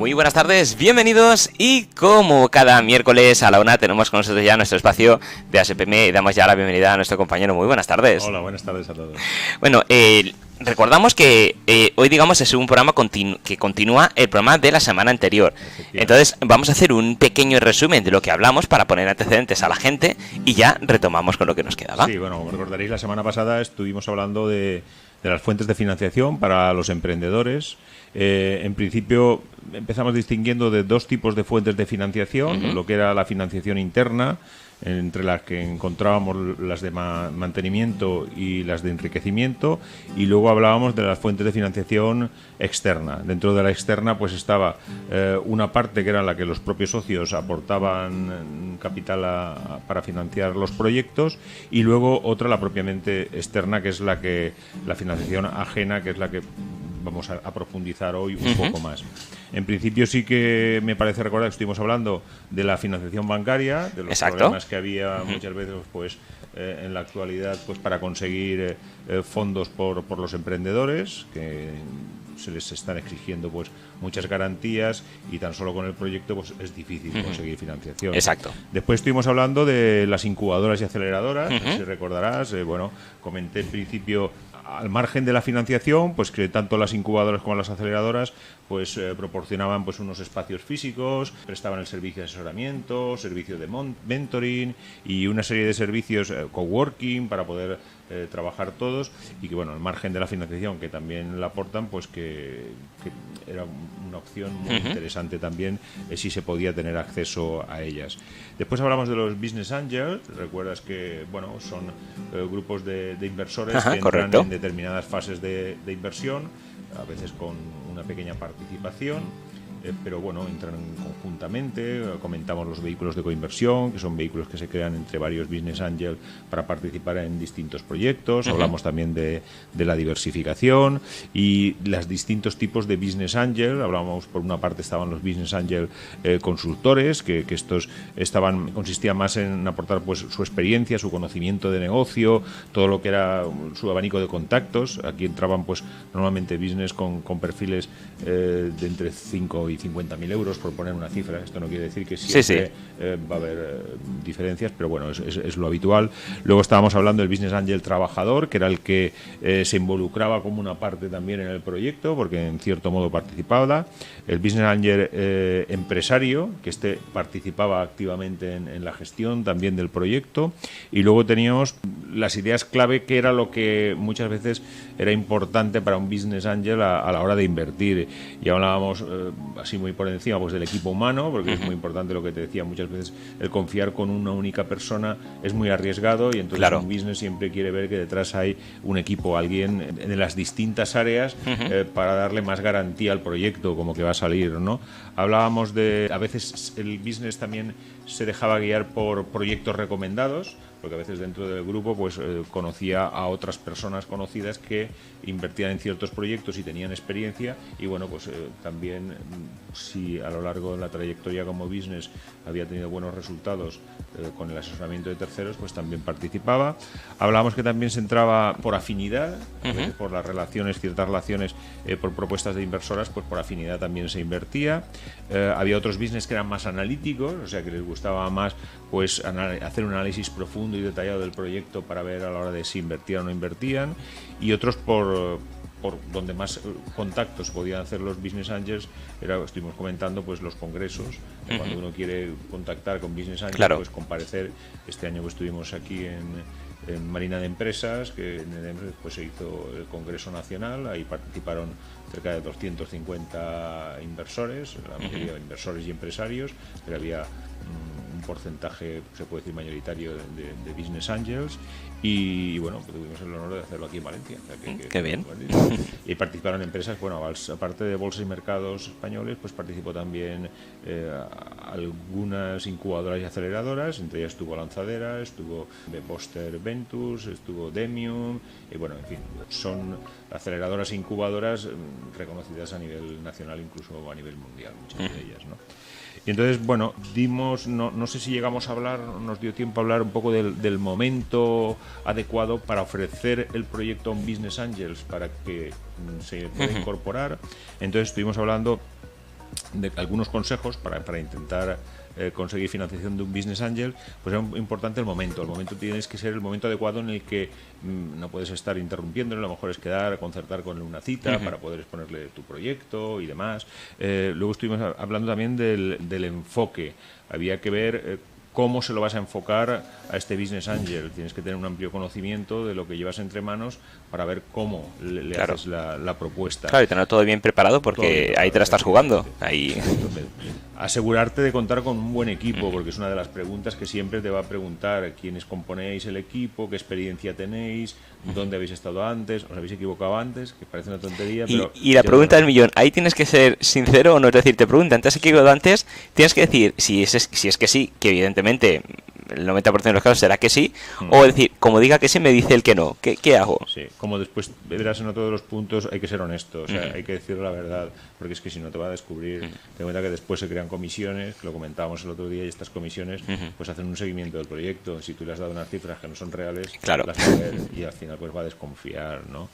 Muy buenas tardes, bienvenidos y como cada miércoles a la una tenemos con nosotros ya nuestro espacio de ASPM y damos ya la bienvenida a nuestro compañero. Muy buenas tardes. Hola, buenas tardes a todos. Bueno, recordamos que hoy digamos es un programa que continúa el programa de la semana anterior. Entonces vamos a hacer un pequeño resumen de lo que hablamos para poner antecedentes a la gente y ya retomamos con lo que nos quedaba. Sí, bueno, como recordaréis, la semana pasada estuvimos hablando de las fuentes de financiación para los emprendedores. En principio empezamos distinguiendo de dos tipos de fuentes de financiación, lo que era la financiación interna, entre las que encontrábamos las de mantenimiento y las de enriquecimiento, y luego hablábamos de las fuentes de financiación externa. Dentro de la externa pues estaba una parte que era la que los propios socios aportaban capital para financiar los proyectos, y luego otra, la propiamente externa, que es la financiación ajena, que es la que vamos a profundizar hoy un poco más. En principio sí que me parece recordar que estuvimos hablando de la financiación bancaria, de los problemas que había muchas veces pues en la actualidad pues para conseguir fondos por los emprendedores, que se les están exigiendo pues muchas garantías y tan solo con el proyecto pues es difícil conseguir financiación. Exacto. Después estuvimos hablando de las incubadoras y aceleradoras, si recordarás, comenté en principio al margen de la financiación, pues que tanto las incubadoras como las aceleradoras pues proporcionaban pues unos espacios físicos, prestaban el servicio de asesoramiento, servicio de mentoring y una serie de servicios coworking para poder trabajar todos, y que bueno, al margen de la financiación que también la aportan, pues que era una opción muy interesante también si se podía tener acceso a ellas. Después hablamos de los Business Angels. Recuerdas que bueno, son grupos de inversores que entran en determinadas fases de inversión, a veces con una pequeña participación, pero bueno, entran conjuntamente. Comentamos los vehículos de coinversión, que son vehículos que se crean entre varios business angels para participar en distintos proyectos. Hablamos también de la diversificación y los distintos tipos de business angel. Hablamos, por una parte estaban los business angel consultores, que estos consistían más en aportar pues su experiencia, su conocimiento de negocio, todo lo que era su abanico de contactos. Aquí entraban pues normalmente business con perfiles de entre 5 y 50.000 euros, por poner una cifra. Esto no quiere decir que siempre va a haber diferencias, pero bueno, es lo habitual. Luego estábamos hablando del Business Angel trabajador, que era el que se involucraba como una parte también en el proyecto, porque en cierto modo participaba. El Business Angel empresario, que participaba activamente en la gestión también del proyecto. Y luego teníamos las ideas clave, que era lo que muchas veces era importante para un Business Angel a la hora de invertir. Y hablábamos así muy por encima pues del equipo humano, porque es muy importante lo que te decía, muchas veces el confiar con una única persona es muy arriesgado, y entonces un business siempre quiere ver que detrás hay un equipo, alguien en las distintas áreas para darle más garantía al proyecto, como que va a salir, ¿no? Hablábamos de, a veces el business también se dejaba guiar por proyectos recomendados, porque a veces dentro del grupo pues conocía a otras personas conocidas que invertían en ciertos proyectos y tenían experiencia, y bueno, pues también si a lo largo de la trayectoria como business había tenido buenos resultados con el asesoramiento de terceros, pues también participaba. Hablábamos que también se entraba por afinidad, a veces por las relaciones, ciertas relaciones por propuestas de inversoras, pues por afinidad también se invertía. Había otros business que eran más analíticos, o sea que les gustaba más pues hacer un análisis profundo y detallado del proyecto para ver a la hora de si invertían o no invertían, y otros por donde más contactos podían hacer los business angels estuvimos comentando pues los congresos, cuando uno quiere contactar con business angels, pues comparecer. Este año pues estuvimos aquí en Marina de Empresas, que en el pues se hizo el Congreso Nacional. Ahí participaron cerca de 250 inversores, la mayoría de inversores y empresarios, pero había un porcentaje, se puede decir, mayoritario de business angels, y bueno, pues tuvimos el honor de hacerlo aquí en Valencia. O sea, qué bien. Y participaron empresas, bueno, aparte de bolsas y mercados españoles, pues participó también algunas incubadoras y aceleradoras. Entre ellas estuvo Lanzadera, estuvo Boster Ventus, estuvo Demium, y bueno, en fin, son aceleradoras e incubadoras reconocidas a nivel nacional, incluso a nivel mundial, muchas de ellas, ¿no? Y entonces, bueno, no sé si llegamos a hablar, nos dio tiempo a hablar un poco del momento adecuado para ofrecer el proyecto a un Business Angels para que se pueda incorporar. Entonces estuvimos hablando de algunos consejos para intentar conseguir financiación de un business angel, pues es importante el momento. El momento tienes que ser el momento adecuado en el que no puedes estar interrumpiéndolo, a lo mejor es quedar, concertar con él una cita para poder exponerle tu proyecto y demás. Luego estuvimos hablando también del enfoque. Había que ver cómo se lo vas a enfocar a este business angel. Tienes que tener un amplio conocimiento de lo que llevas entre manos para ver cómo le haces la propuesta. Claro, y tener todo bien preparado porque ahí te la estás jugando. Ahí. Entonces, asegurarte de contar con un buen equipo, porque es una de las preguntas que siempre te va a preguntar quiénes componéis el equipo, qué experiencia tenéis, dónde habéis estado antes, os habéis equivocado antes, que parece una tontería, pero... Y la pregunta del millón, ahí tienes que ser sincero o no, es decir, te preguntan, ¿te has equivocado antes? Tienes que decir, si es que sí, que evidentemente el 90% de los casos será que sí, o decir, como diga que sí, me dice el que no, ¿qué hago? Sí, como después verás en otro de los puntos, hay que ser honesto, o sea, hay que decir la verdad, porque es que si no te va a descubrir, ten cuenta que después se crean comisiones, que lo comentábamos el otro día, y estas comisiones pues hacen un seguimiento del proyecto. Si tú le has dado unas cifras que no son reales, claro, las va a ver y al final pues va a desconfiar, ¿no?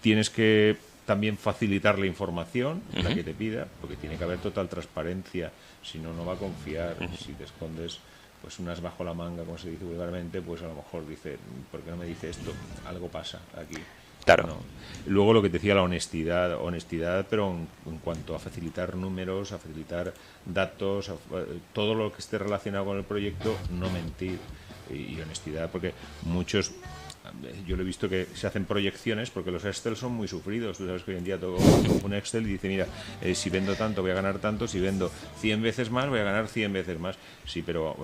Tienes que también facilitar la información, la que te pida, porque tiene que haber total transparencia, si no, no va a confiar. Si te escondes pues unas bajo la manga, como se dice vulgarmente, pues a lo mejor dice, ¿por qué no me dice esto? Algo pasa aquí. Claro. No. Luego lo que te decía, la honestidad, pero en cuanto a facilitar números, a facilitar datos, todo lo que esté relacionado con el proyecto, no mentir y honestidad, porque muchos... Yo lo he visto que se hacen proyecciones porque los Excel son muy sufridos. Tú sabes que hoy en día todo un Excel y dice, mira, si vendo tanto voy a ganar tanto, si vendo 100 veces más voy a ganar 100 veces más. Sí, pero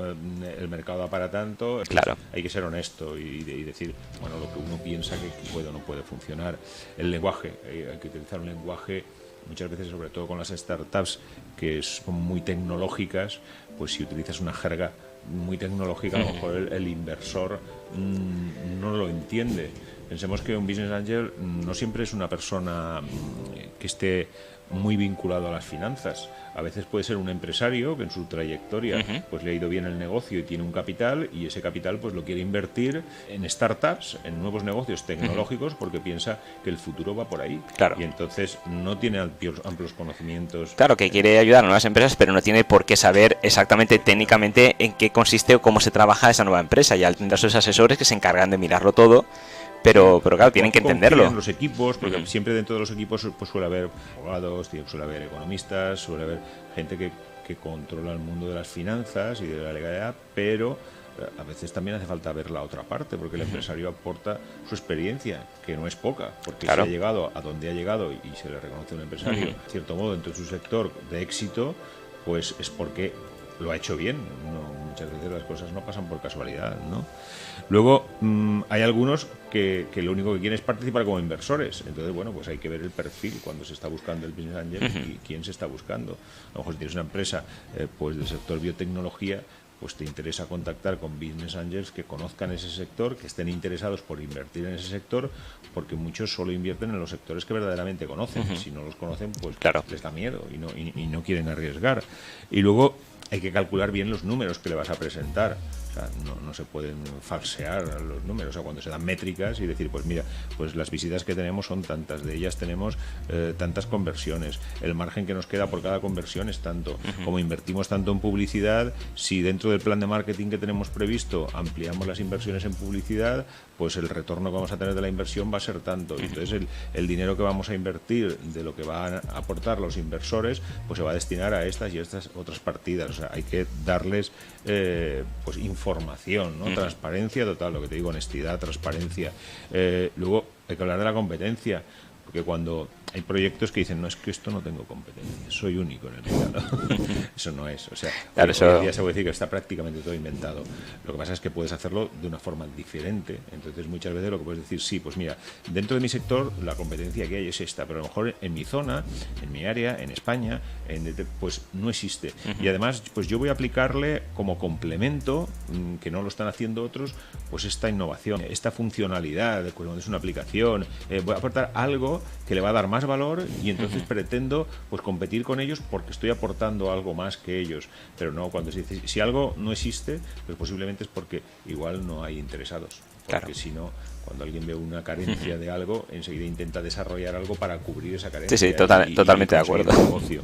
el mercado da para tanto. Claro. Hay que ser honesto y decir, bueno, lo que uno piensa que puede o no puede funcionar. El lenguaje, hay que utilizar un lenguaje, muchas veces, sobre todo con las startups que son muy tecnológicas, pues si utilizas una jerga muy tecnológica, a lo mejor el inversor no lo entiende. Pensemos que un business angel no siempre es una persona que esté muy vinculado a las finanzas. A veces puede ser un empresario que en su trayectoria pues le ha ido bien el negocio y tiene un capital, y ese capital pues lo quiere invertir en startups, en nuevos negocios tecnológicos, porque piensa que el futuro va por ahí. Claro. Y entonces no tiene amplios conocimientos. Claro, que quiere ayudar a nuevas empresas, pero no tiene por qué saber exactamente técnicamente en qué consiste o cómo se trabaja esa nueva empresa. Ya tendrá sus asesores que se encargan de mirarlo todo. Pero claro, tienen que entenderlo. Los equipos, porque siempre dentro de los equipos pues suele haber abogados, suele haber economistas, suele haber gente que controla el mundo de las finanzas y de la legalidad, pero a veces también hace falta ver la otra parte, porque el empresario aporta su experiencia, que no es poca, porque claro, si ha llegado a donde ha llegado y se le reconoce a un empresario, de cierto modo, dentro de su sector de éxito, pues es porque lo ha hecho bien. No, muchas veces las cosas no pasan por casualidad, ¿no? Luego hay algunos que lo único que quieren es participar como inversores. Entonces, bueno, pues hay que ver el perfil cuando se está buscando el business angel y quién se está buscando. A lo mejor si tienes una empresa pues del sector biotecnología, pues te interesa contactar con business angels que conozcan ese sector, que estén interesados por invertir en ese sector, porque muchos solo invierten en los sectores que verdaderamente conocen. Si no los conocen, pues claro, les da miedo y no quieren arriesgar. Y luego hay que calcular bien los números que le vas a presentar. O sea, no se pueden falsear los números. O sea, cuando se dan métricas y decir, pues mira, pues las visitas que tenemos son tantas, de ellas tenemos tantas conversiones, el margen que nos queda por cada conversión es tanto, como invertimos tanto en publicidad, si dentro del plan de marketing que tenemos previsto ampliamos las inversiones en publicidad, pues el retorno que vamos a tener de la inversión va a ser tanto. Y entonces el dinero que vamos a invertir de lo que van a aportar los inversores, pues se va a destinar a estas y estas otras partidas. O sea, hay que darles pues información, ¿no? Transparencia total, lo que te digo, honestidad, transparencia. Luego hay que hablar de la competencia, porque cuando hay proyectos que dicen, no, es que esto no tengo competencia, soy único en el mercado. Eso no es. O sea, claro, hoy en día se puede decir que está prácticamente todo inventado. Lo que pasa es que puedes hacerlo de una forma diferente. Entonces, muchas veces lo que puedes decir, sí, pues mira, dentro de mi sector la competencia que hay es esta, pero a lo mejor en mi zona, en mi área, en España, pues no existe. Y además, pues yo voy a aplicarle como complemento, que no lo están haciendo otros, pues esta innovación, esta funcionalidad, cuando es una aplicación, voy a aportar algo que le va a dar más valor y entonces pretendo pues competir con ellos porque estoy aportando algo más que ellos. Pero no, cuando se dice, si algo no existe, pues posiblemente es porque igual no hay interesados. Porque si no, Cuando alguien ve una carencia de algo, enseguida intenta desarrollar algo para cubrir esa carencia. Sí, totalmente de acuerdo. Negocio.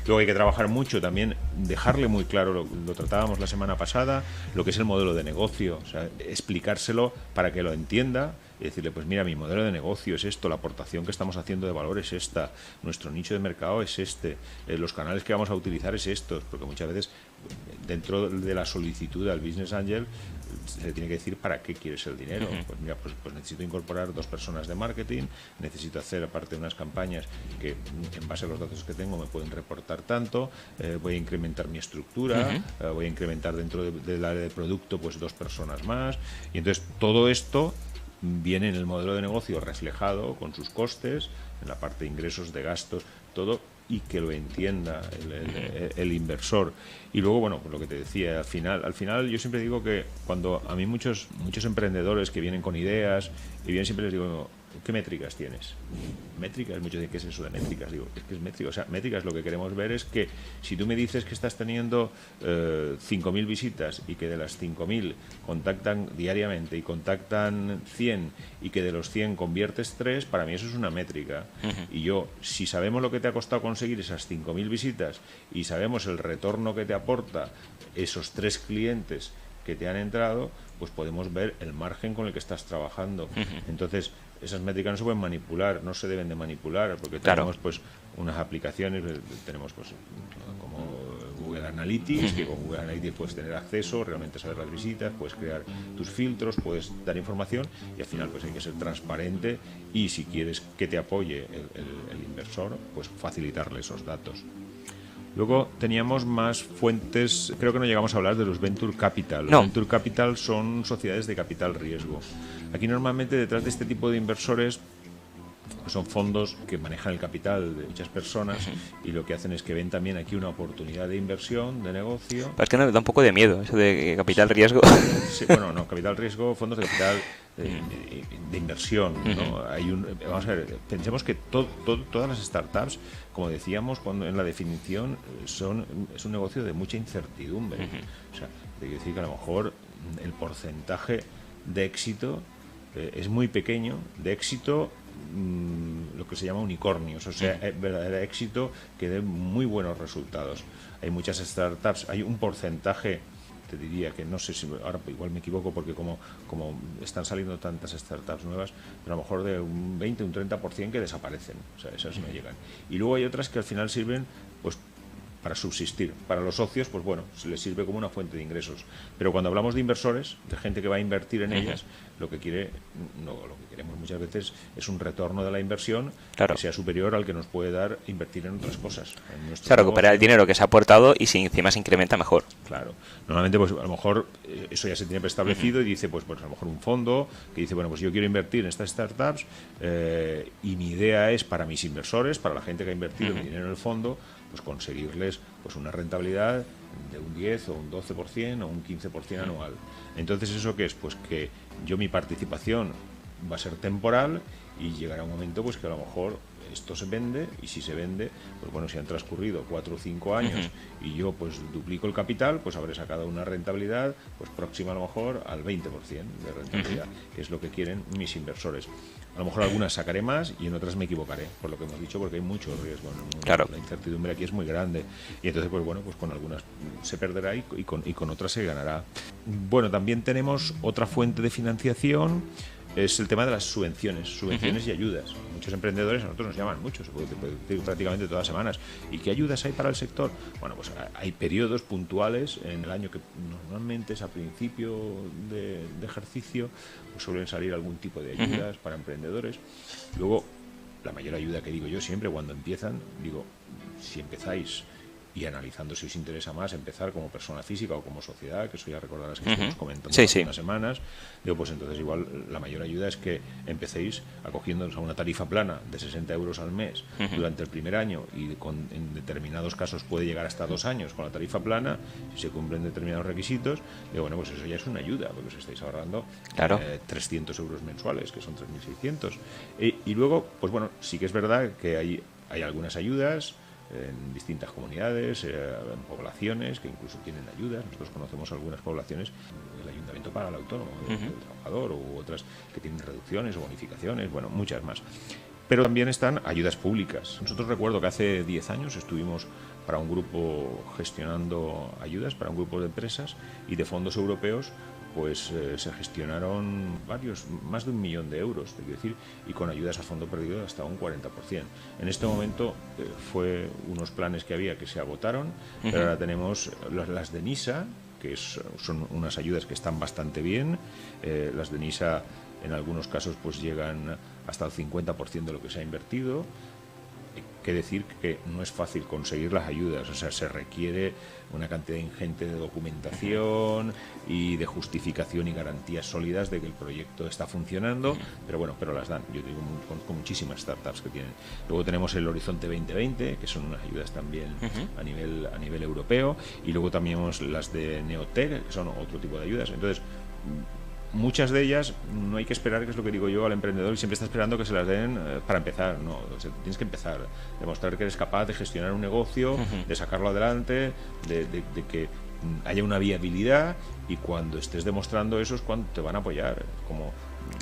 Luego hay que trabajar mucho también, dejarle muy claro, lo tratábamos la semana pasada, lo que es el modelo de negocio, o sea, explicárselo para que lo entienda y decirle, pues mira, mi modelo de negocio es esto, la aportación que estamos haciendo de valor es esta, nuestro nicho de mercado es este, los canales que vamos a utilizar es estos, porque muchas veces dentro de la solicitud al Business Angel se tiene que decir para qué quieres el dinero. Pues mira, pues necesito incorporar 2 personas de marketing, necesito hacer aparte unas campañas que en base a los datos que tengo me pueden reportar tanto, voy a incrementar mi estructura, voy a incrementar dentro del área de producto pues 2 personas más, y entonces todo esto viene en el modelo de negocio reflejado con sus costes, en la parte de ingresos, de gastos, todo, y que lo entienda el inversor. Y luego, bueno, pues lo que te decía, al final yo siempre digo que cuando a mí muchos emprendedores que vienen con ideas, y bien siempre les digo, ¿qué métricas tienes? Métricas, muchos dicen, ¿qué es eso de métricas? Digo, es que es métrica, o sea, métricas lo que queremos ver es que si tú me dices que estás teniendo 5.000 visitas y que de las 5.000 contactan diariamente y contactan 100 y que de los 100 conviertes 3, para mí eso es una métrica. Y yo, si sabemos lo que te ha costado conseguir esas 5.000 visitas y sabemos el retorno que te aporta esos 3 clientes que te han entrado, pues podemos ver el margen con el que estás trabajando. Entonces, esas métricas no se pueden manipular, no se deben de manipular, porque tenemos pues unas aplicaciones, tenemos pues como Google Analytics, que con Google Analytics puedes tener acceso, realmente saber las visitas, puedes crear tus filtros, puedes dar información, y al final pues hay que ser transparente, y si quieres que te apoye el inversor, pues facilitarle esos datos. Luego teníamos más fuentes, creo que no llegamos a hablar de los Venture Capital. Los Venture Capital son sociedades de capital riesgo. Aquí normalmente detrás de este tipo de inversores pues son fondos que manejan el capital de muchas personas y lo que hacen es que ven también aquí una oportunidad de inversión, de negocio. Pero es que me da un poco de miedo eso de capital riesgo. Sí, bueno, no, capital riesgo, fondos de capital de inversión, ¿no? Vamos a ver, pensemos que todas las startups, como decíamos en la definición, es un negocio de mucha incertidumbre. O sea, hay que decir que a lo mejor el porcentaje de éxito es muy pequeño, de éxito lo que se llama unicornios, o sea, verdadero éxito que dé muy buenos resultados. Hay muchas startups, hay un porcentaje, te diría que no sé si ahora igual me equivoco porque como están saliendo tantas startups nuevas, pero a lo mejor de un 20, un 30% que desaparecen, o sea, esas no llegan. Y luego hay otras que al final sirven pues para subsistir. Para los socios, pues bueno, se les sirve como una fuente de ingresos. Pero cuando hablamos de inversores, de gente que va a invertir en ellas, lo que queremos muchas veces es un retorno de la inversión que sea superior al que nos puede dar invertir en otras cosas. Recuperar el dinero que se ha aportado y si encima se incrementa mejor. Claro. Normalmente, pues a lo mejor eso ya se tiene preestablecido y dice, pues a lo mejor un fondo que dice, bueno, pues yo quiero invertir en estas startups y mi idea es para mis inversores, para la gente que ha invertido mi dinero en el fondo, pues conseguirles pues una rentabilidad de un 10 o un 12% o un 15% anual. Entonces, ¿eso qué es? Pues que yo mi participación va a ser temporal y llegará un momento pues que a lo mejor esto se vende, y si se vende, pues bueno, si han transcurrido 4 o 5 años y yo pues duplico el capital, pues habré sacado una rentabilidad pues próxima a lo mejor al 20% de rentabilidad, que es lo que quieren mis inversores. A lo mejor algunas sacaré más y en otras me equivocaré, por lo que hemos dicho, porque hay mucho riesgo en el mundo. Claro. La incertidumbre aquí es muy grande y entonces pues bueno, pues con algunas se perderá y con otras se ganará. Bueno, también tenemos otra fuente de financiación, es el tema de las subvenciones y ayudas. Muchos emprendedores a nosotros nos llaman mucho, se puede decir prácticamente todas las semanas. ¿Y qué ayudas hay para el sector? Bueno, pues hay periodos puntuales en el año que normalmente es a principio de ejercicio, pues suelen salir algún tipo de ayudas para emprendedores. Luego, la mayor ayuda que digo yo siempre cuando empiezan, digo, si empezáis y analizando si os interesa más empezar como persona física o como sociedad, que eso ya recordarás que estuvimos comentando hace unas semanas, digo, pues entonces igual la mayor ayuda es que empecéis acogiéndonos a una tarifa plana de 60 euros al mes durante el primer año y en determinados casos puede llegar hasta 2 años con la tarifa plana, si se cumplen determinados requisitos, digo, bueno, pues eso ya es una ayuda, porque os estáis ahorrando 300 euros mensuales, que son 3.600. Y luego, pues bueno, sí que es verdad que hay algunas ayudas en distintas comunidades, en poblaciones que incluso tienen ayudas. Nosotros conocemos algunas poblaciones el ayuntamiento paga al autónomo, del trabajador, u otras que tienen reducciones o bonificaciones, bueno, muchas más. Pero también están ayudas públicas. Nosotros recuerdo que hace 10 años estuvimos para un grupo gestionando ayudas para un grupo de empresas, y de fondos europeos pues se gestionaron más de 1 millón de euros, te quiero decir, y con ayudas a fondo perdido hasta un 40%. En este momento fue unos planes que había que se agotaron, pero ahora tenemos las de NISA, que son unas ayudas que están bastante bien. Las de NISA en algunos casos pues llegan hasta el 50% de lo que se ha invertido. Hay que decir que no es fácil conseguir las ayudas, o sea, se requiere una cantidad ingente de documentación y de justificación y garantías sólidas de que el proyecto está funcionando, pero las dan. Yo digo, conozco muchísimas startups que tienen. Luego tenemos el Horizonte 2020, que son unas ayudas también a nivel europeo, y luego también tenemos las de Neotec, que son otro tipo de ayudas. Entonces, muchas de ellas no hay que esperar, que es lo que digo yo al emprendedor, y siempre está esperando que se las den para empezar. No, o sea, tienes que empezar, demostrar que eres capaz de gestionar un negocio, de sacarlo adelante, de que haya una viabilidad, y cuando estés demostrando eso es cuando te van a apoyar. Como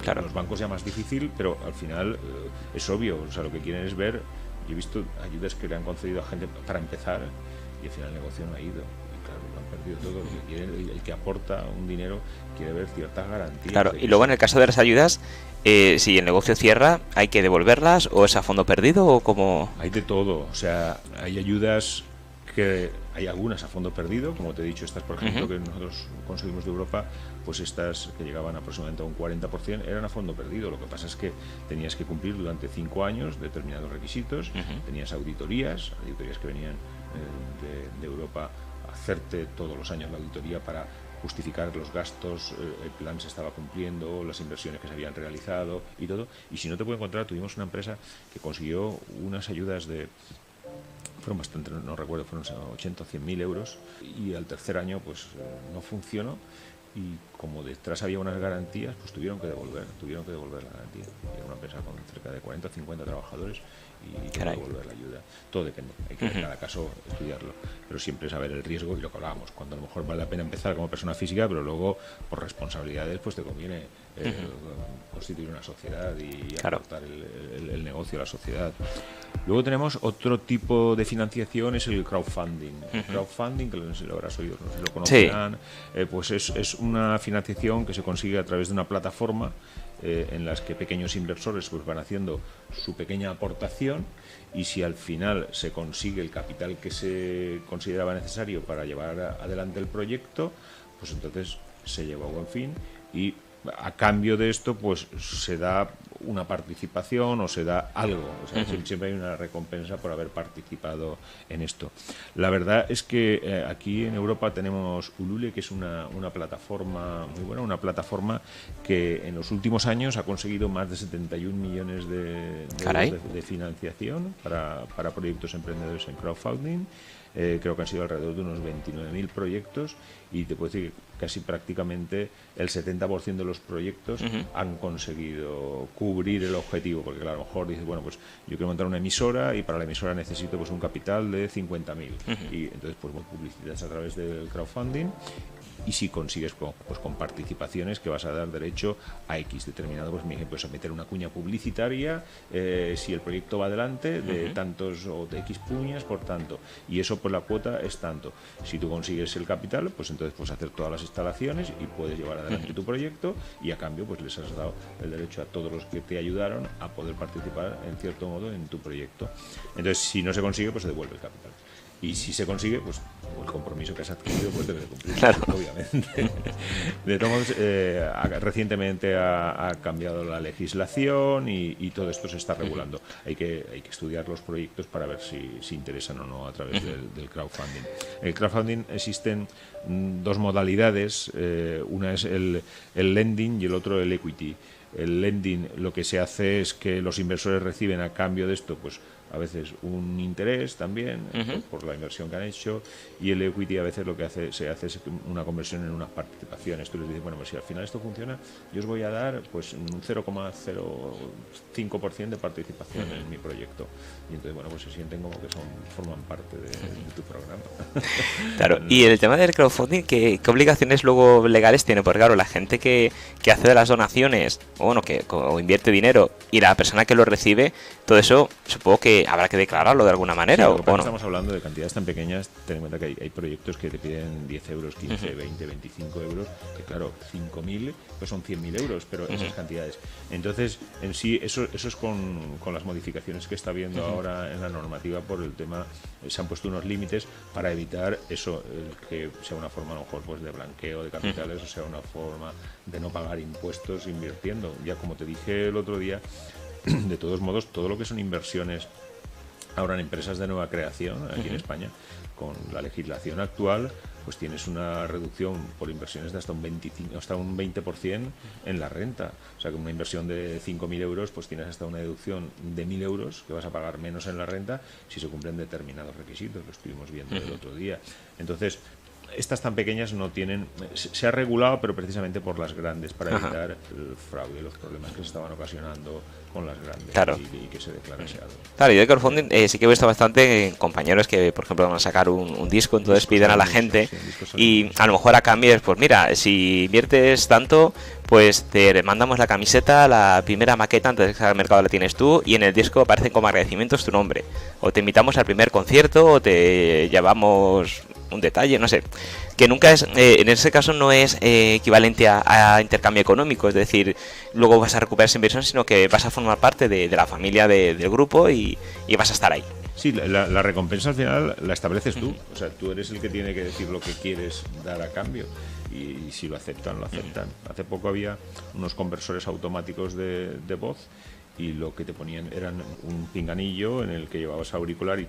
claro, los bancos ya más difícil, pero al final es obvio, o sea, lo que quieren es ver. Yo he visto ayudas que le han concedido a gente para empezar, y al final el negocio no ha ido. Lo han perdido todo. Lo que quiere, el que aporta un dinero quiere ver ciertas garantías. Claro, y luego en el caso de las ayudas, si el negocio cierra, ¿hay que devolverlas o es a fondo perdido o cómo? Hay de todo, o sea, hay ayudas que hay algunas a fondo perdido, como te he dicho, estas por ejemplo que nosotros conseguimos de Europa, pues estas que llegaban aproximadamente a un 40% eran a fondo perdido. Lo que pasa es que tenías que cumplir durante 5 años determinados requisitos, tenías auditorías que venían de Europa a hacerte todos los años la auditoría para justificar los gastos, el plan se estaba cumpliendo, las inversiones que se habían realizado y todo. Y si no te puedo encontrar, tuvimos una empresa que consiguió unas ayudas fueron bastante, no recuerdo, fueron 80 o 100.000 euros, y al tercer año pues no funcionó, y como detrás había unas garantías, pues tuvieron que devolver la garantía. Era una empresa con cerca de 40 o 50 trabajadores, y que devolver la ayuda. Todo depende, hay que en cada caso estudiarlo, pero siempre saber el riesgo y lo que hablábamos, cuando a lo mejor vale la pena empezar como persona física, pero luego por responsabilidades pues te conviene constituir una sociedad y aportar el negocio a la sociedad. Luego tenemos otro tipo de financiación, es el crowdfunding. El crowdfunding, que no sé si lo habrás oído, no sé si lo conocerán, pues es una financiación que se consigue a través de una plataforma en las que pequeños inversores pues van haciendo su pequeña aportación, y si al final se consigue el capital que se consideraba necesario para llevar adelante el proyecto, pues entonces se lleva a buen fin, y a cambio de esto pues se da una participación o se da algo, o sea, siempre hay una recompensa por haber participado en esto. La verdad es que aquí en Europa tenemos Ulule, que es una plataforma muy buena, una plataforma que en los últimos años ha conseguido más de 71 millones de euros de financiación para proyectos emprendedores en crowdfunding. Creo que han sido alrededor de unos 29.000 proyectos, y te puedo decir que casi prácticamente el 70% de los proyectos han conseguido cubrir el objetivo, porque claro, a lo mejor dices, bueno, pues yo quiero montar una emisora y para la emisora necesito pues un capital de 50.000, y entonces pues publicitas a través del crowdfunding, y si consigues con participaciones que vas a dar derecho a X determinado, pues puedes a meter una cuña publicitaria si el proyecto va adelante de tantos o de X puñas por tanto, y eso pues la cuota es tanto. Si tú consigues el capital, pues entonces puedes hacer todas las instalaciones y puedes llevar adelante tu proyecto, y a cambio pues les has dado el derecho a todos los que te ayudaron a poder participar en cierto modo en tu proyecto. Entonces si no se consigue, pues se devuelve el capital. Y si se consigue, pues el compromiso que has adquirido pues debe de cumplir, obviamente. De todos modos, recientemente ha cambiado la legislación y todo esto se está regulando. Hay que estudiar los proyectos para ver si interesan o no a través del crowdfunding. En el crowdfunding existen dos modalidades, una es el lending y el otro el equity. El lending, lo que se hace es que los inversores reciben a cambio de esto pues a veces un interés también por la inversión que han hecho, y el equity a veces lo que se hace es una conversión en unas participaciones. Tú les dices, bueno, pues si al final esto funciona, yo os voy a dar pues un 0,05% de participación en mi proyecto. Y entonces, bueno, pues se sienten como que forman parte de tu programa. Claro, y el tema del crowdfunding, ¿qué obligaciones luego legales tiene? Porque claro, la gente que hace de las donaciones, o bueno, o invierte dinero, y la persona que lo recibe, todo eso supongo que habrá que declararlo de alguna manera. Sí, ¿O no? Estamos hablando de cantidades tan pequeñas. Ten en cuenta que hay proyectos que te piden 10 euros, 15, 20, 25 euros, que claro, 5.000 pues son 100.000 euros, pero esas cantidades. Entonces, en sí, eso es con las modificaciones que está habiendo ahora en la normativa por el tema, se han puesto unos límites para evitar eso, que sea una forma a lo mejor pues de blanqueo de capitales, o sea una forma de no pagar impuestos invirtiendo. Ya como te dije el otro día, de todos modos, todo lo que son inversiones ahora en empresas de nueva creación aquí en España, con la legislación actual, pues tienes una reducción por inversiones de hasta un 20% en la renta. O sea que una inversión de 5.000 euros, pues tienes hasta una deducción de 1.000 euros que vas a pagar menos en la renta si se cumplen determinados requisitos. Lo estuvimos viendo el otro día. Entonces, estas tan pequeñas no tienen, se ha regulado, pero precisamente por las grandes, para evitar el fraude y los problemas que se estaban ocasionando con las grandes, claro, y que se declarase algo. Claro, yo de crowdfunding sí que he visto bastante compañeros que, por ejemplo, van a sacar un disco, entonces piden a la gente y a lo mejor a cambio es, pues mira, si inviertes tanto, pues te mandamos la camiseta, la primera maqueta antes de que salga al mercado la tienes tú, y en el disco aparecen como agradecimientos tu nombre, o te invitamos al primer concierto, o te llevamos un detalle, no sé, que nunca es, en ese caso no es equivalente a intercambio económico, es decir, luego vas a recuperar esa inversión, sino que vas a formar parte de la familia del grupo y vas a estar ahí. Sí, la recompensa al final la estableces tú, o sea, tú eres el que tiene que decir lo que quieres dar a cambio, y si lo aceptan, lo aceptan. Hace poco había unos conversores automáticos de voz, y lo que te ponían eran un pinganillo en el que llevabas auricular, y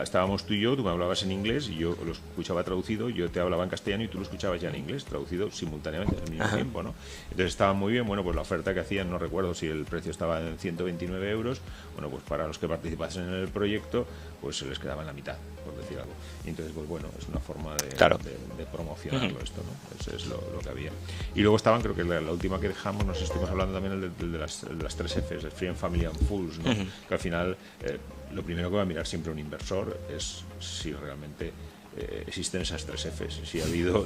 estábamos tú y yo, tú me hablabas en inglés y yo lo escuchaba traducido, yo te hablaba en castellano y tú lo escuchabas ya en inglés, traducido simultáneamente al mismo tiempo, ¿no? Entonces estaba muy bien. Bueno, pues la oferta que hacían, no recuerdo si el precio estaba en 129 euros, bueno, pues para los que participasen en el proyecto, pues se les quedaba en la mitad, por decir algo. Y entonces, pues bueno, es una forma de promocionarlo esto, ¿no? Eso es lo que había. Y luego estaban, creo que la última que dejamos, nos estuvimos hablando también de las 3 Fs, de Friend, Family and Fools, ¿no? Que al final, lo primero que va a mirar siempre un inversor es si realmente existen esas 3 Fs,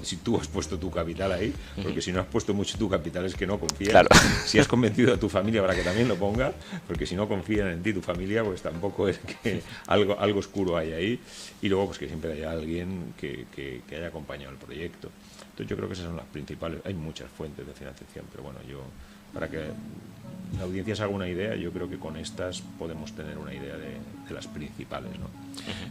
si tú has puesto tu capital ahí, porque si no has puesto mucho tu capital es que no confías. Claro. Si has convencido a tu familia para que también lo ponga, porque si no confían en ti tu familia, pues tampoco es que algo oscuro hay ahí. Y luego pues que siempre haya alguien que haya acompañado el proyecto. Entonces yo creo que esas son las principales. Hay muchas fuentes de financiación, pero bueno, yo, para que la audiencia se haga una idea, yo creo que con estas podemos tener una idea de las principales, ¿no?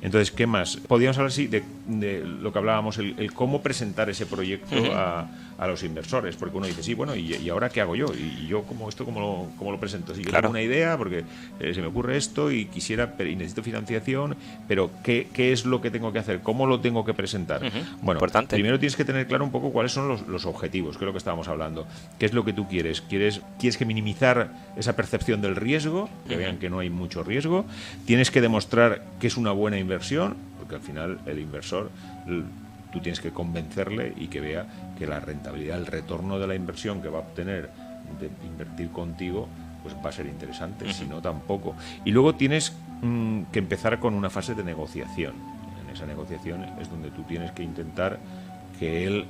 Entonces, ¿qué más? Podríamos hablar, sí, de lo que hablábamos, el cómo presentar ese proyecto a los inversores, porque uno dice, sí, bueno, ¿y ahora qué hago yo? ¿Y yo cómo lo presento? Si yo tengo una idea, porque se me ocurre esto y y necesito financiación, pero ¿qué es lo que tengo que hacer? ¿Cómo lo tengo que presentar? Bueno, importante. Primero tienes que tener claro un poco cuáles son los objetivos, que es lo que estábamos hablando. ¿Qué es lo que tú quieres? ¿Quieres que minimizar esa percepción del riesgo? Que vean que no hay mucho riesgo. Tienes que demostrar que es una buena inversión, porque al final el inversor, tú tienes que convencerle y que vea que la rentabilidad, el retorno de la inversión que va a obtener de invertir contigo, pues va a ser interesante, si no tampoco. Y luego tienes que empezar con una fase de negociación. En esa negociación es donde tú tienes que intentar que él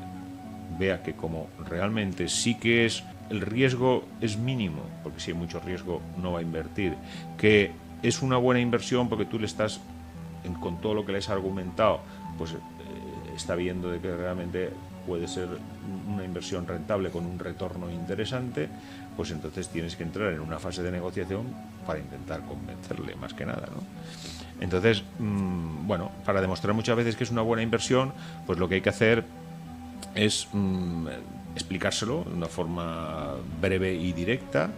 vea que como realmente sí que el riesgo es mínimo, porque si hay mucho riesgo no va a invertir, que es una buena inversión porque tú le estás, con todo lo que le has argumentado, pues está viendo de que realmente puede ser una inversión rentable con un retorno interesante, pues entonces tienes que entrar en una fase de negociación para intentar convencerle, más que nada, ¿no? Entonces, bueno, para demostrar muchas veces que es una buena inversión, pues lo que hay que hacer es explicárselo de una forma breve y directa,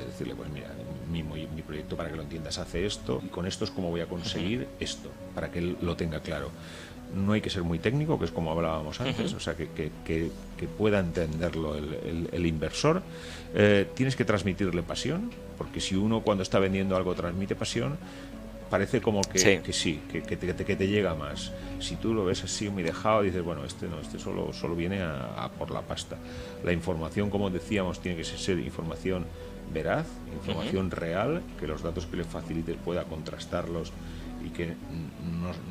decirle, pues mira, mi proyecto, para que lo entiendas, hace esto, y con esto es como voy a conseguir esto, para que él lo tenga claro. no hay que ser muy técnico, que es como hablábamos antes, o sea, que pueda entenderlo el inversor. Tienes que transmitirle pasión, porque si uno cuando está vendiendo algo transmite pasión, parece como que te llega más. Si tú lo ves así muy dejado, dices, bueno, este solo viene a por la pasta. La información, como decíamos, tiene que ser información veraz, información real, que los datos que le facilites pueda contrastarlos y que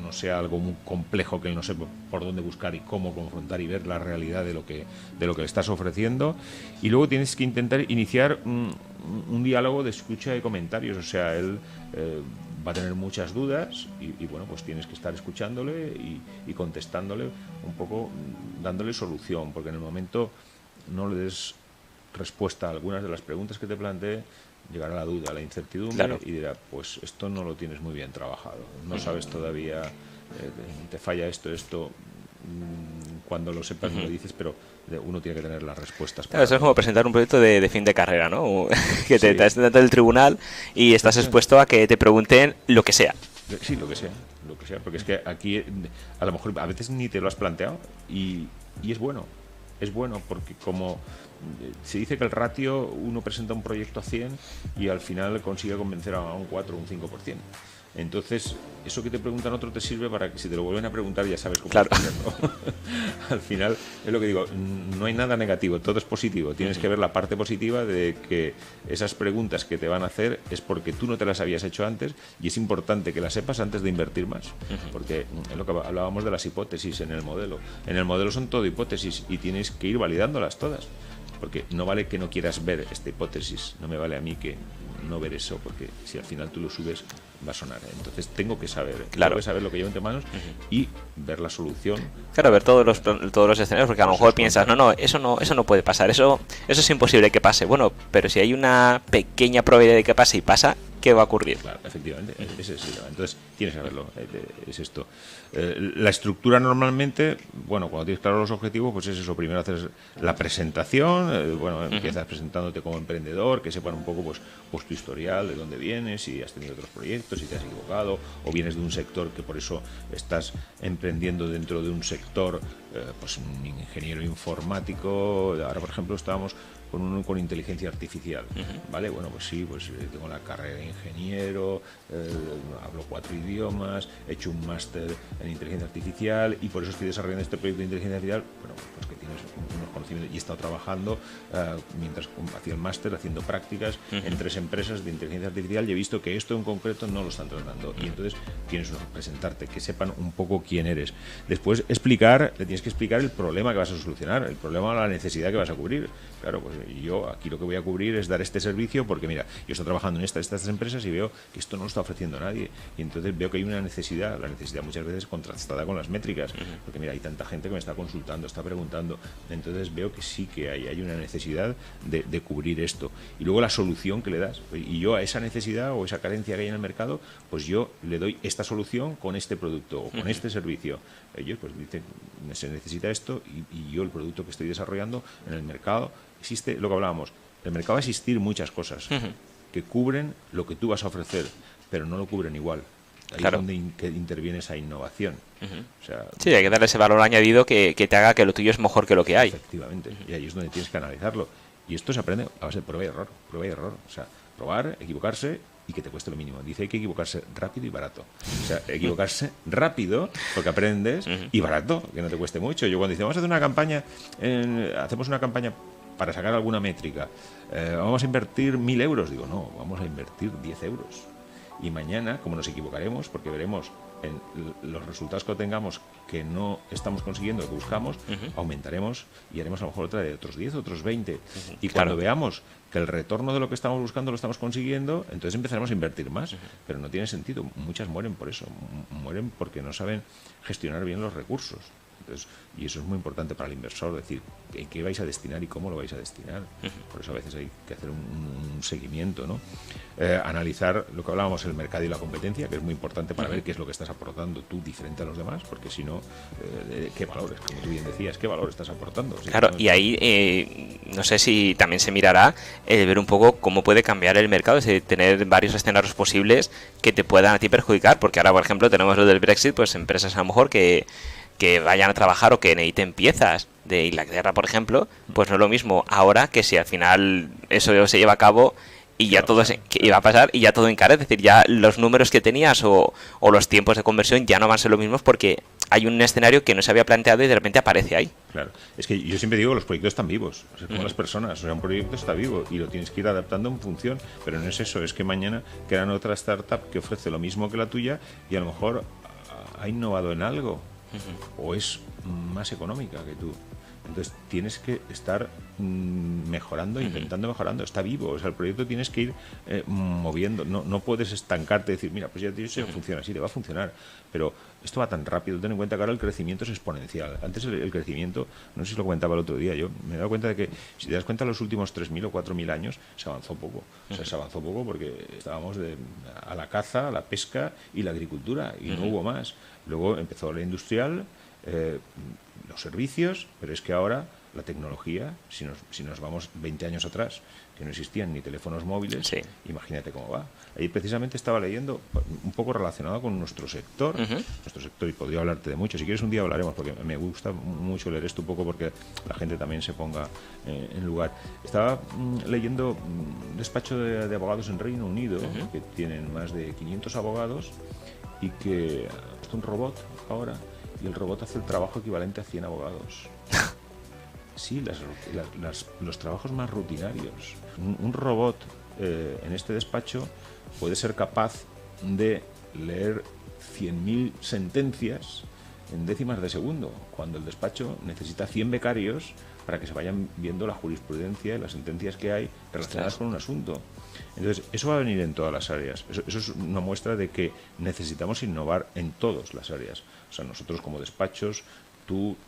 no sea algo muy complejo que él no sepa por dónde buscar y cómo confrontar y ver la realidad de lo que le estás ofreciendo. Y luego tienes que intentar iniciar un diálogo de escucha y comentarios. O sea, él va a tener muchas dudas y bueno, pues tienes que estar escuchándole y contestándole un poco, dándole solución, porque en el momento no le des respuesta a algunas de las preguntas que te plantee, llegará la duda, la incertidumbre, claro, y dirá, pues esto no lo tienes muy bien trabajado, no sabes todavía, te falla esto, cuando lo sepas me lo dices, pero uno tiene que tener las respuestas. Claro, eso es como presentar un proyecto de fin de carrera, ¿no? Que te estás ante el tribunal y estás expuesto a que te pregunten lo que sea. Sí, lo que sea, porque es que aquí a lo mejor a veces ni te lo has planteado y es bueno porque como se dice que el ratio, uno presenta un proyecto a 100 y al final consigue convencer a un 4 o un 5%. Entonces, eso que te preguntan otro te sirve para que si te lo vuelven a preguntar ya sabes cómo responderlo. Al final, es lo que digo, no hay nada negativo, todo es positivo. Tienes que ver la parte positiva de que esas preguntas que te van a hacer es porque tú no te las habías hecho antes y es importante que las sepas antes de invertir más. Porque es lo que hablábamos de las hipótesis en el modelo. En el modelo son todo hipótesis y tienes que ir validándolas todas. Porque no vale que no quieras ver esta hipótesis, no me vale a mí que no ver eso, porque si al final tú lo subes va a sonar. Entonces tengo que saber, lo que llevo entre manos y ver la solución. Claro, ver todos los escenarios, porque a lo mejor piensas, eso no puede pasar, eso es imposible que pase. Bueno, pero si hay una pequeña probabilidad de que pase y pasa, ¿qué va a ocurrir? Claro, efectivamente, ese es el tema. Entonces tienes que verlo, es esto. La estructura normalmente, bueno, cuando tienes claro los objetivos, pues es eso, primero haces la presentación, empiezas presentándote como emprendedor, que sepan un poco pues tu historial, de dónde vienes, si has tenido otros proyectos, si te has equivocado, o vienes de un sector que por eso estás emprendiendo dentro de un sector, pues un ingeniero informático. Ahora, por ejemplo, estábamos con inteligencia artificial, ¿vale? Bueno, pues sí, pues tengo la carrera de ingeniero, hablo 4 idiomas, he hecho un máster en inteligencia artificial y por eso estoy desarrollando este proyecto de inteligencia artificial. Bueno, pues que tienes unos conocimientos y he estado trabajando mientras hacía el máster, haciendo prácticas en 3 empresas de inteligencia artificial y he visto que esto en concreto no lo están tratando y entonces tienes que presentarte, que sepan un poco quién eres. Después le tienes que explicar el problema que vas a solucionar, el problema o la necesidad que vas a cubrir. Claro, pues yo aquí lo que voy a cubrir es dar este servicio porque mira, yo estoy trabajando en estas empresas y veo que esto no lo está ofreciendo nadie y entonces veo que hay una necesidad, la necesidad muchas veces contrastada con las métricas, porque mira, hay tanta gente que me está consultando, está preguntando, entonces veo que sí que hay una necesidad de cubrir esto y luego la solución que le das y yo a esa necesidad o esa carencia que hay en el mercado, pues yo le doy esta solución con este producto o con este servicio. Ellos pues dicen, se necesita esto y yo el producto que estoy desarrollando en el mercado existe, lo que hablábamos, en el mercado va a existir muchas cosas que cubren lo que tú vas a ofrecer, pero no lo cubren igual. Ahí es donde interviene esa innovación. O sea, sí, hay que darle ese valor añadido que te haga que lo tuyo es mejor que lo que hay. Efectivamente, y ahí es donde tienes que analizarlo. Y esto se aprende a base de prueba y error. O sea, probar, equivocarse y que te cueste lo mínimo. Dice hay que equivocarse rápido y barato. O sea, equivocarse rápido porque aprendes y barato, que no te cueste mucho. Yo cuando dice vamos a hacer una campaña, hacemos una campaña para sacar alguna métrica, vamos a invertir 1.000 euros. Digo, no, vamos a invertir 10 euros. Y mañana, como nos equivocaremos, porque veremos en los resultados que obtengamos que no estamos consiguiendo lo que buscamos, aumentaremos y haremos a lo mejor otra de otros 10, otros 20. Y cuando veamos que el retorno de lo que estamos buscando lo estamos consiguiendo, entonces empezaremos a invertir más. Pero no tiene sentido. Muchas mueren por eso. Mueren porque no saben gestionar bien los recursos. Entonces, y eso es muy importante para el inversor, decir en qué vais a destinar y cómo lo vais a destinar. Por eso a veces hay que hacer un seguimiento, ¿no? Analizar lo que hablábamos, el mercado y la competencia, que es muy importante para ver qué es lo que estás aportando tú diferente a los demás, porque si no, qué valores, como tú bien decías, qué valor estás aportando. Claro, no, y ahí no sé si también se mirará ver un poco cómo puede cambiar el mercado, es decir, tener varios escenarios posibles que te puedan a ti perjudicar, porque ahora, por ejemplo, tenemos lo del Brexit, pues empresas a lo mejor que vayan a trabajar o que necesiten piezas de Inglaterra, por ejemplo, pues no es lo mismo ahora que si al final eso se lleva a cabo y ya todo iba a pasar y ya todo encarece, es decir, ya los números que tenías o los tiempos de conversión ya no van a ser los mismos porque hay un escenario que no se había planteado y de repente aparece ahí. Claro, es que yo siempre digo, los proyectos están vivos, o sea, como las personas, o sea, un proyecto está vivo y lo tienes que ir adaptando en función, pero no es eso, es que mañana crean otra startup que ofrece lo mismo que la tuya y a lo mejor ha innovado en algo o es más económica que tú. Entonces tienes que estar mejorando, intentando mejorando, está vivo, o sea, el proyecto tienes que ir moviendo, no puedes estancarte y decir, mira, pues ya funciona así, te va a funcionar, pero esto va tan rápido, ten en cuenta que ahora el crecimiento es exponencial. Antes el crecimiento, no sé si lo comentaba el otro día, yo me he dado cuenta de que, si te das cuenta, los últimos 3.000 o 4.000 años se avanzó poco, o sea, se avanzó poco porque estábamos a la caza, a la pesca y la agricultura, y no hubo más. Luego empezó la industrial, los servicios, pero es que ahora la tecnología, si nos vamos 20 años atrás, que no existían ni teléfonos móviles, sí. Imagínate cómo va. Ahí precisamente estaba leyendo un poco relacionado con nuestro sector, y podría hablarte de mucho. Si quieres un día hablaremos, porque me gusta mucho leer esto un poco porque la gente también se ponga en lugar. Estaba leyendo un despacho de abogados en Reino Unido, que tienen más de 500 abogados y que es un robot ahora, y el robot hace el trabajo equivalente a 100 abogados. Sí, los trabajos más rutinarios. Un robot en este despacho puede ser capaz de leer 100.000 sentencias en décimas de segundo, cuando el despacho necesita 100 becarios para que se vayan viendo la jurisprudencia y las sentencias que hay relacionadas con un asunto. Entonces, eso va a venir en todas las áreas. Eso es una muestra de que necesitamos innovar en todas las áreas. O sea, nosotros como despachos,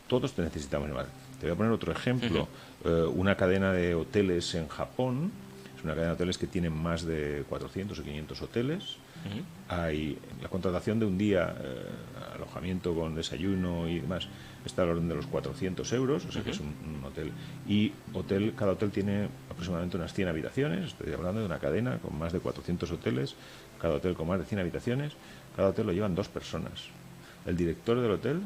todos te necesitamos innovar. Te voy a poner otro ejemplo. Una cadena de hoteles en Japón, es una cadena de hoteles que tiene más de 400 o 500 hoteles. Hay la contratación de un día, alojamiento con desayuno y demás, está al orden de los 400 euros, o sea que es un hotel. Y cada hotel tiene aproximadamente unas 100 habitaciones, estoy hablando de una cadena con más de 400 hoteles, cada hotel con más de 100 habitaciones, cada hotel lo llevan 2 personas. El director del hotel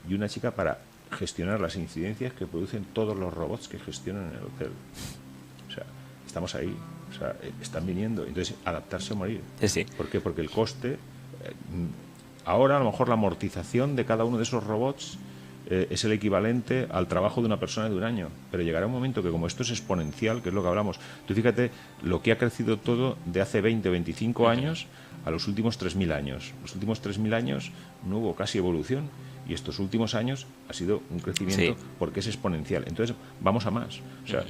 y una chica para gestionar las incidencias que producen todos los robots que gestionan en el hotel. O sea, estamos ahí, o sea, están viniendo. Entonces, adaptarse o morir. Sí. ¿Por qué? Porque el coste, ahora a lo mejor la amortización de cada uno de esos robots es el equivalente al trabajo de una persona de un año, pero llegará un momento que, como esto es exponencial, que es lo que hablamos, tú fíjate lo que ha crecido todo de hace 20 o 25 años a los últimos 3.000 años. Los últimos 3.000 años no hubo casi evolución, y estos últimos años ha sido un crecimiento porque es exponencial. Entonces, vamos a más. O sea,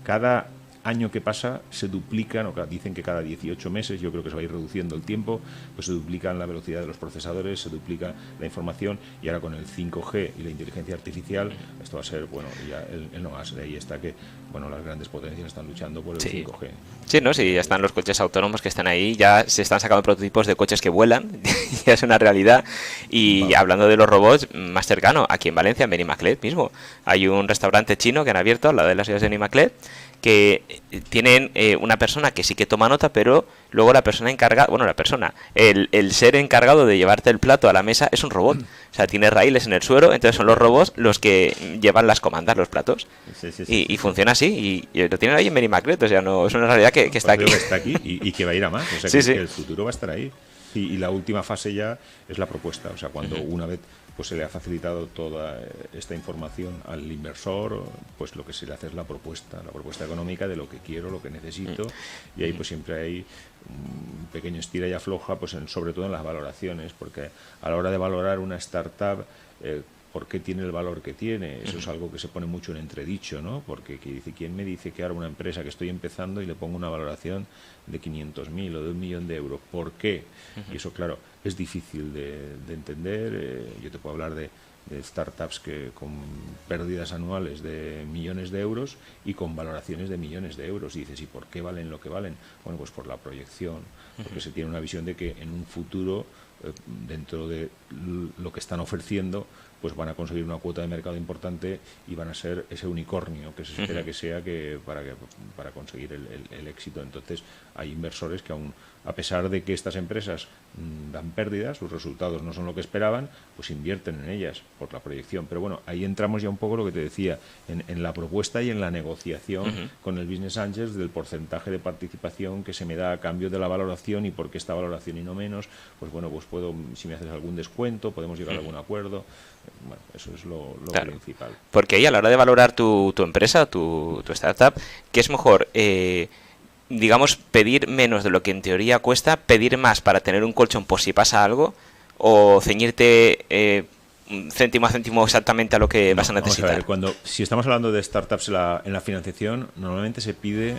cada año que pasa se duplican, o dicen que cada 18 meses, yo creo que se va a ir reduciendo el tiempo, pues se duplican la velocidad de los procesadores, se duplica la información, y ahora con el 5G y la inteligencia artificial, esto va a ser, bueno, ya el no más. De ahí está que, bueno, las grandes potencias están luchando por el 5G. Sí, ¿no? Sí, ya están los coches autónomos que están ahí, ya se están sacando prototipos de coches que vuelan, ya es una realidad. Y hablando de los robots, más cercano, aquí en Valencia, en Benimaclet mismo, hay un restaurante chino que han abierto al lado de las ciudades de Benimaclet, que tienen una persona que sí que toma nota, pero luego la persona encargada, el ser encargado de llevarte el plato a la mesa es un robot. O sea, tiene raíles en el suelo, entonces son los robots los que llevan las comandas, los platos. Y funciona así, y lo tienen ahí en Benimaclet, o sea, no es una realidad que está aquí. Que está aquí y que va a ir a más, o sea, que el futuro va a estar ahí. Y la última fase ya es la propuesta, o sea, cuando una vez pues se le ha facilitado toda esta información al inversor, pues lo que se le hace es la propuesta económica de lo que quiero, lo que necesito, y ahí pues siempre hay un pequeño estira y afloja, pues sobre todo en las valoraciones, porque a la hora de valorar una startup, ¿por qué tiene el valor que tiene? Eso es algo que se pone mucho en entredicho, ¿no? Porque ¿quién me dice que ahora una empresa que estoy empezando y le pongo una valoración de 500.000 o de 1.000.000 de euros? ¿Por qué? Y eso, claro, es difícil de entender. Yo te puedo hablar de de startups que con pérdidas anuales de millones de euros y con valoraciones de millones de euros. Y dices, ¿y por qué valen lo que valen? Bueno, pues por la proyección, porque se tiene una visión de que en un futuro, dentro de lo que están ofreciendo, pues van a conseguir una cuota de mercado importante y van a ser ese unicornio que se espera que sea para conseguir el éxito. Entonces hay inversores que aún, a pesar de que estas empresas dan pérdidas, sus resultados no son lo que esperaban, pues invierten en ellas por la proyección. Pero bueno, ahí entramos ya un poco lo que te decía, en la propuesta y en la negociación con el Business Angels del porcentaje de participación que se me da a cambio de la valoración y por qué esta valoración y no menos. Pues bueno, pues puedo, si me haces algún descuento, podemos llegar a algún acuerdo. Bueno, eso es lo claro, principal. Porque ahí a la hora de valorar tu empresa, tu startup, ¿qué es mejor? Digamos, pedir menos de lo que en teoría cuesta, pedir más para tener un colchón por si pasa algo, o ceñirte céntimo a céntimo exactamente a lo que vas a necesitar. Vamos a ver, si estamos hablando de startups en la financiación, normalmente se pide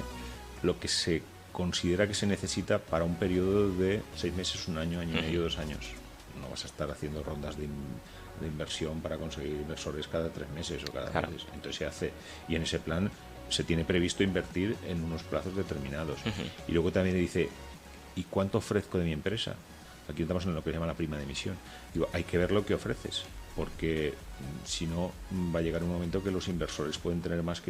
lo que se considera que se necesita para un periodo de 6 meses, 1 año, año y medio, 2 años. No vas a estar haciendo rondas de inversión para conseguir inversores cada 3 meses o cada mes. Entonces se hace, y en ese plan se tiene previsto invertir en unos plazos determinados. Y luego también dice, ¿y cuánto ofrezco de mi empresa? Aquí estamos en lo que se llama la prima de emisión. Digo, hay que ver lo que ofreces, porque si no va a llegar un momento que los inversores pueden tener más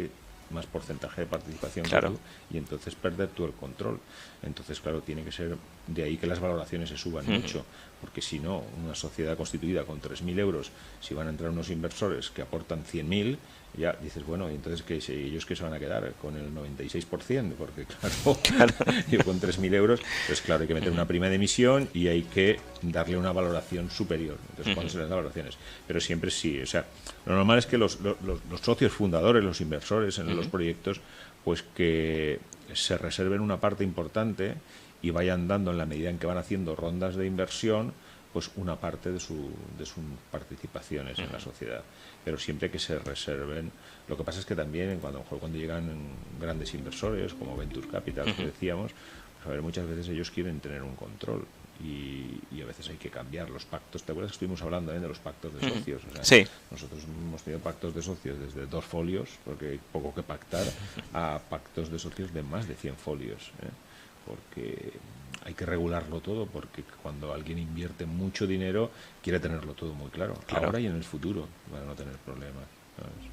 porcentaje de participación que tú, y entonces perder tú el control. Entonces, claro, tiene que ser de ahí que las valoraciones se suban mucho, porque si no, una sociedad constituida con 3.000 euros, si van a entrar unos inversores que aportan 100.000, ya dices, bueno, ¿y entonces ellos qué se van a quedar? Con el 96%, porque claro, yo con 3.000 euros, pues claro, hay que meter una prima de emisión y hay que darle una valoración superior. Entonces, ¿cuándo se les da valoraciones? Pero siempre sí, o sea, lo normal es que los socios fundadores, los inversores en los proyectos, pues que se reserven una parte importante y vayan dando, en la medida en que van haciendo rondas de inversión, pues una parte de sus participaciones en la sociedad, pero siempre que se reserven. Lo que pasa es que también cuando llegan grandes inversores como Venture Capital, que decíamos, pues a ver, muchas veces ellos quieren tener un control y a veces hay que cambiar los pactos. ¿Te acuerdas que estuvimos hablando de los pactos de socios? O sea, sí. Nosotros hemos tenido pactos de socios desde 2 folios, porque hay poco que pactar, a pactos de socios de más de 100 folios, porque hay que regularlo todo, porque cuando alguien invierte mucho dinero quiere tenerlo todo muy claro, ahora y en el futuro, para no tener problemas, ¿sabes?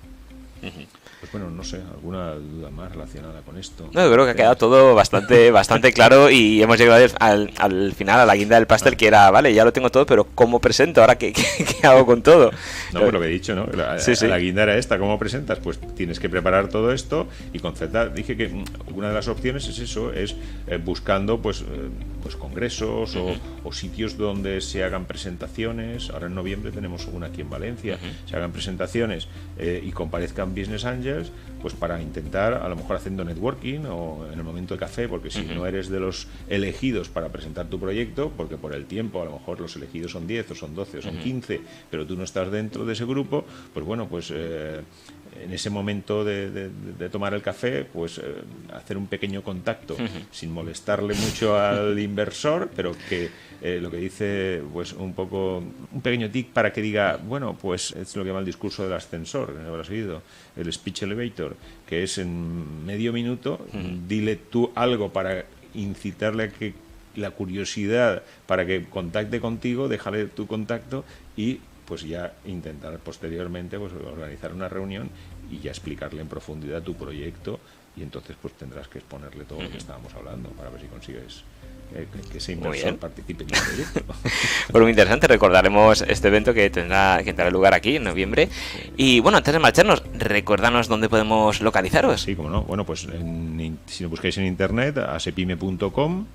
Pues bueno, no sé, ¿alguna duda más relacionada con esto? No, yo creo que ha quedado todo bastante claro y hemos llegado al final, a la guinda del pastel, que era, vale, ya lo tengo todo, pero ¿cómo presento? ¿Ahora qué hago con todo? No, pues lo que he dicho, ¿no? La guinda era esta, ¿cómo presentas? Pues tienes que preparar todo esto y concertar. Dije que una de las opciones es eso, es buscando pues congresos o sitios donde se hagan presentaciones. Ahora en noviembre tenemos una aquí en Valencia, se hagan presentaciones y comparezcan Business Angels, pues para intentar, a lo mejor haciendo networking o en el momento de café, porque si no eres de los elegidos para presentar tu proyecto, porque por el tiempo a lo mejor los elegidos son 10 o son 12 o son 15, pero tú no estás dentro de ese grupo, pues bueno, pues en ese momento de tomar el café, pues hacer un pequeño contacto sin molestarle mucho al inversor, pero que lo que dice, pues un pequeño tic para que diga, bueno, pues es lo que llama el discurso del ascensor, ¿no? ¿Habrás oído? El speech elevator, que es en medio minuto, dile tú algo para incitarle a que la curiosidad, para que contacte contigo, déjale tu contacto y pues ya intentar posteriormente pues organizar una reunión y ya explicarle en profundidad tu proyecto, y entonces pues tendrás que exponerle todo lo que estábamos hablando para ver si consigues que ese inversor participe en el proyecto. Pues muy interesante, recordaremos este evento que tendrá lugar aquí en noviembre. Y bueno, antes de marcharnos, recordanos dónde podemos localizaros. Sí, como no. Bueno, pues si lo buscáis en internet, asepime.com,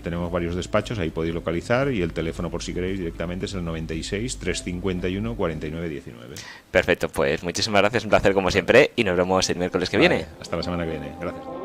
tenemos varios despachos, ahí podéis localizar, y el teléfono, por si queréis directamente, es el 96 351 49 19. Perfecto, pues muchísimas gracias, un placer como siempre, y nos vemos el miércoles que viene. Hasta la semana que viene, gracias.